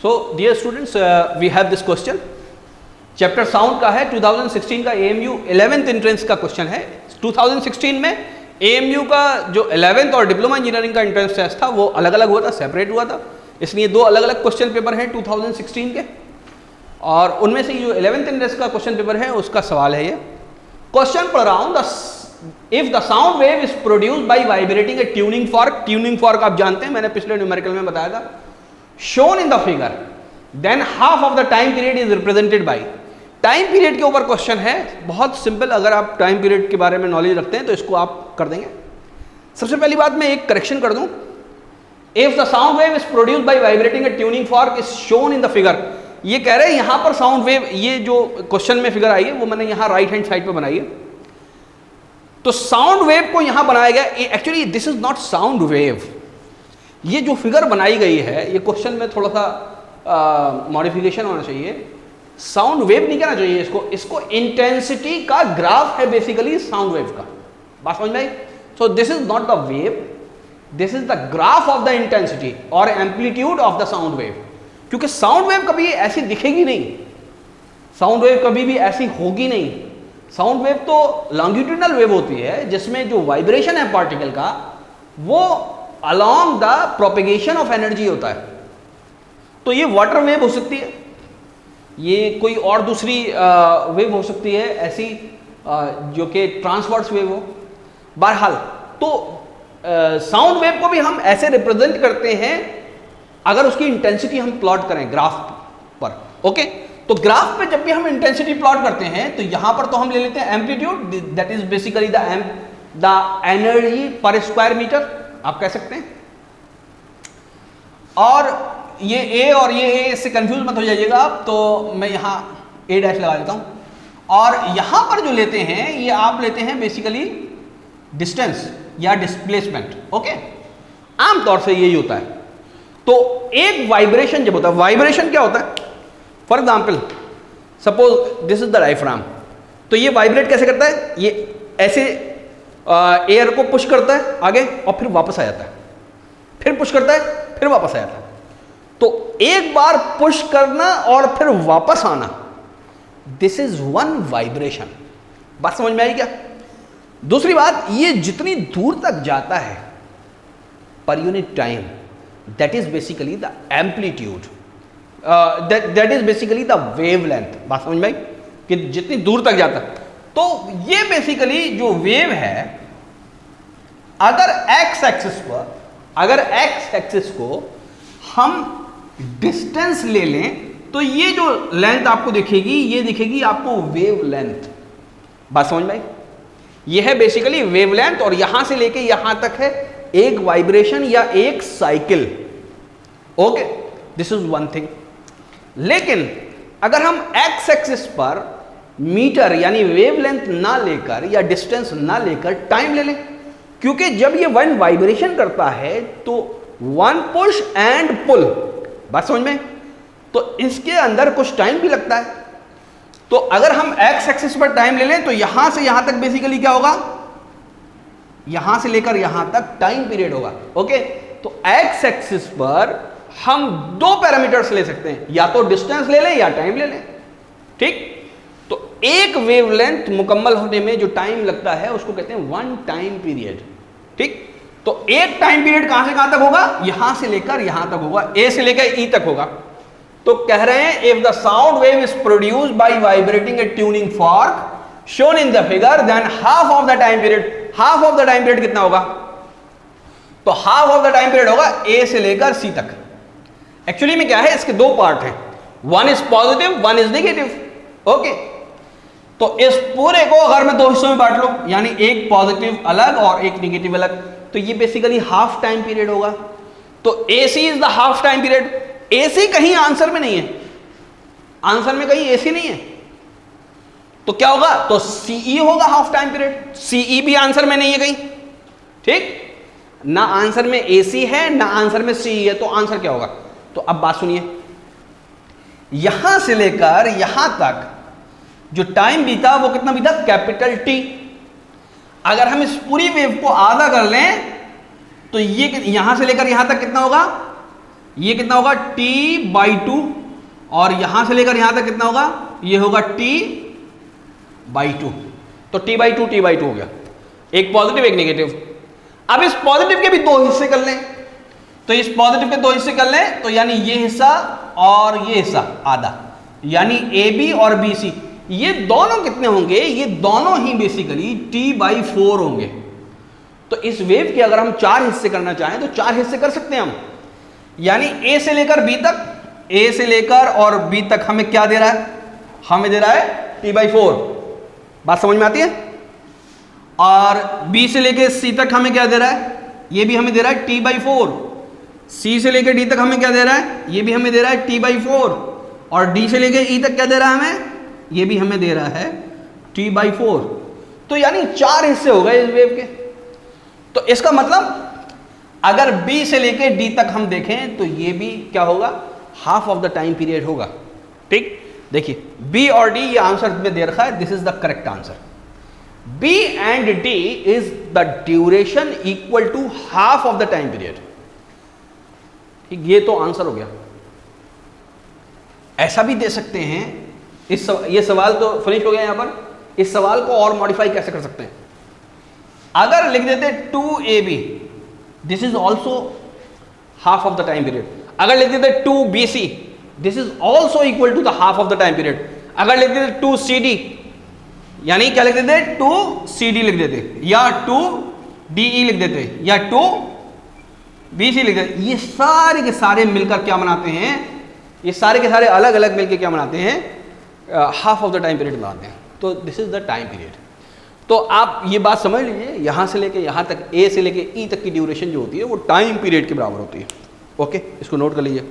So dear students, we have this question, chapter sound का है, 2016 का AMU 11th एंट्रेंस का क्वेश्चन है। 2016 में AMU का जो 11th और डिप्लोमा इंजीनियरिंग का एंट्रेंस टेस्ट था वो अलग अलग हुआ था, सेपरेट हुआ था, इसलिए दो अलग अलग क्वेश्चन पेपर हैं 2016 के, और उनमें से जो 11th एंट्रेंस का क्वेश्चन पेपर है उसका सवाल है ये। क्वेश्चन पढ़ रहा हूँ, if the sound wave is produced by vibrating A tuning fork, tuning fork आप जानते हैं, मैंने पिछले न्यूमेरिकल में बताया था, shown in the figure, than half of the time period is represented by. Time period के ऊपर क्वेश्चन है, बहुत सिंपल, अगर आप टाइम पीरियड के बारे में नॉलेज रखते हैं तो इसको आप कर देंगे। सबसे पहली बात मैं एक करेक्शन कर दूं, if the sound wave is produced by vibrating A tuning fork is shown in the figure, ये कह रहे हैं यहां पर साउंड वेव, ये जो क्वेश्चन में फिगर आई है वो मैंने यहां राइट हैंड साइड पे बनाई है, तो साउंड वेव को यहां बनाया गया, actually this is not sound wave, ये जो फिगर बनाई गई है ये क्वेश्चन में थोड़ा सा मॉडिफिकेशन होना चाहिए, साउंड वेव नहीं कहना चाहिए इसको, इसको इंटेंसिटी का ग्राफ है बेसिकली साउंड वेव का, बात समझ में आई। So this is not the wave, this is the graph of the intensity और amplitude of the sound wave, क्योंकि साउंड वेव कभी ऐसी दिखेगी नहीं, साउंड वेव कभी भी ऐसी होगी नहीं, साउंड वेव तो लॉन्गिट्यूडनल वेव होती है जिसमें जो वाइब्रेशन है पार्टिकल का वो along the propagation of energy होता है। तो ये वाटर वेव हो सकती है, ये कोई और दूसरी वेव हो सकती है ऐसी जो कि ट्रांसवर्स वेव हो। बहरहाल तो साउंड वेव को भी हम ऐसे रिप्रेजेंट करते हैं अगर उसकी इंटेंसिटी हम प्लॉट करें ग्राफ पर, ओके। तो ग्राफ पे जब भी हम इंटेंसिटी प्लॉट करते हैं तो यहां पर तो हम ले लेते हैं amplitude, that is basically the energy पर स्क्वायर मीटर आप कह सकते हैं, और ये A और ये A, इससे कंफ्यूज मत हो जाइएगा आप, तो मैं यहाँ A' लगा देता हूँ, और यहाँ पर जो लेते हैं ये आप लेते हैं बेसिकली डिस्टेंस या डिस्प्लेसमेंट, ओके। आमतौर से यही होता है। तो एक वाइब्रेशन जब होता है, वाइब्रेशन क्या होता है, for example suppose this is the diaphragm, तो ये वाइब्रेट कैसे करता है, ये ऐसे एयर को पुश करता है आगे और फिर वापस आ जाता है, फिर पुश करता है फिर वापस आ जाता है। तो एक बार पुश करना और फिर वापस आना, दिस इज वन वाइब्रेशन, बात समझ में आई क्या। दूसरी बात, ये जितनी दूर तक जाता है per unit time, that is basically the amplitude, that is basically the wavelength, बात समझ में आई कि जितनी दूर तक जाता है। तो ये बेसिकली जो वेव है, अगर एक्स एक्सिस पर, अगर एक्स एक्सिस को हम डिस्टेंस ले लें तो ये जो लेंथ आपको दिखेगी ये दिखेगी आपको वेव लेंथ, बात समझ में आई। ये है बेसिकली वेव लेंथ, और यहां से लेके यहां तक है एक वाइब्रेशन या एक cycle, okay, this is one thing. लेकिन अगर हम एक्स एक्सिस पर मीटर यानी वेवलेंथ ना लेकर या डिस्टेंस ना लेकर टाइम ले लें, क्योंकि जब ये वन वाइब्रेशन करता है तो वन पुश एंड पुल, बात समझ में, तो इसके अंदर कुछ टाइम भी लगता है। तो अगर हम एक्स एक्सिस पर टाइम ले लें तो यहां से यहां तक बेसिकली क्या होगा, यहां से लेकर यहां तक टाइम पीरियड होगा, ओके। तो एक्स एक्सिस पर हम दो पैरामीटर्स ले सकते हैं, या तो डिस्टेंस ले लें या टाइम ले लें, ठीक। तो एक वेवलेंथ मुकम्मल होने में जो टाइम लगता है उसको कहते हैं वन टाइम पीरियड, ठीक। तो एक टाइम पीरियड कहां से कहां तक होगा, यहां से लेकर यहां तक होगा, ए से लेकर ई तक होगा। तो कह रहे हैं if the sound wave is produced by vibrating A tuning fork shown in the figure, than half of the time period, half of the time period कितना होगा, तो half of the time period होगा ए से लेकर सी तक। Actually में क्या है, इसके दो पार्ट हैं, one is positive one is negative, okay. तो इस पूरे को अगर मैं दो हिस्सों में बांट लूं, यानी एक पॉजिटिव अलग और एक नेगेटिव अलग, तो ये बेसिकली हाफ टाइम पीरियड होगा। तो AC is the half time period, AC कहीं आंसर में नहीं है, आंसर में कहीं AC नहीं है, तो क्या होगा, तो CE होगा हाफ टाइम पीरियड, CE भी आंसर में नहीं है कहीं, ठीक। ना आंसर में AC है ना आंसर में CE है, तो आंसर क्या होगा। तो अब बात सुनिए, यहां से लेकर यहां तक जो टाइम बीता वो कितना बीता, कैपिटल T। अगर हम इस पूरी वेव को आधा कर लें तो ये यहां से लेकर यहां तक कितना होगा, ये कितना होगा t/2 और यहां से लेकर यहां तक कितना होगा, ये होगा t/2। तो t/2 हो गया, एक पॉजिटिव एक नेगेटिव। अब इस पॉजिटिव के भी दो हिस्से कर लें, तो इस पॉजिटिव के दो हिस्से कर लें तो यानी ये हिस्सा और ये हिस्सा आधा, यानी AB और BC ये दोनों कितने होंगे, ये दोनों ही बेसिकली t/4 होंगे। तो इस वेव के अगर हम 4 हिस्से करना चाहें तो 4 हिस्से कर सकते हैं हम, यानी A से लेकर B तक, A से लेकर और B तक हमें क्या दे रहा है, हमें दे रहा है t/4। बात समझ में आती है? और B से लेकर C तक हमें क्या दे रहा है, ये भी हमें दे रहा है t/4। C से लेकर D तक हमें क्या दे रहा है, ये भी हमें दे रहा है t/4। और D से लेकर E तक क्या दे रहा है हमें, ये भी हमें दे रहा है t/4। तो यानी 4 हिस्से हो गए इस वेव के। तो इसका मतलब अगर B से लेकर D तक हम देखें तो ये भी क्या होगा, half of the time period होगा। ठीक, देखिए B और D ये आंसर में दे रखा है, this is the correct answer. B and D is the duration equal to half of the time period. ठीक, ये तो आंसर हो गया। ऐसा भी दे सकते हैं, ये सवाल तो फिनिश हो गया यहां पर। इस सवाल को और मॉडिफाई कैसे कर सकते हैं, अगर लिख देते 2AB, this is also half of the time period. अगर लिख देते 2BC, this is also equal to the half of the time period. अगर लिख देते 2CD, यानी क्या लिख देते, 2CD लिख देते, या 2DE लिख देते, या 2BC लिख देते। ये सारे के सारे मिलकर क्या बनाते हैं, ये सारे के सारे अलग अलग मिलकर क्या बनाते हैं, half of the time period बनाते हैं। तो this is the time period. तो आप ये बात समझ लीजिए, यहां से लेके यहां तक, A से लेके E तक की ड्यूरेशन जो होती है वो टाइम पीरियड के बराबर होती है। ओके, इसको नोट कर लीजिए।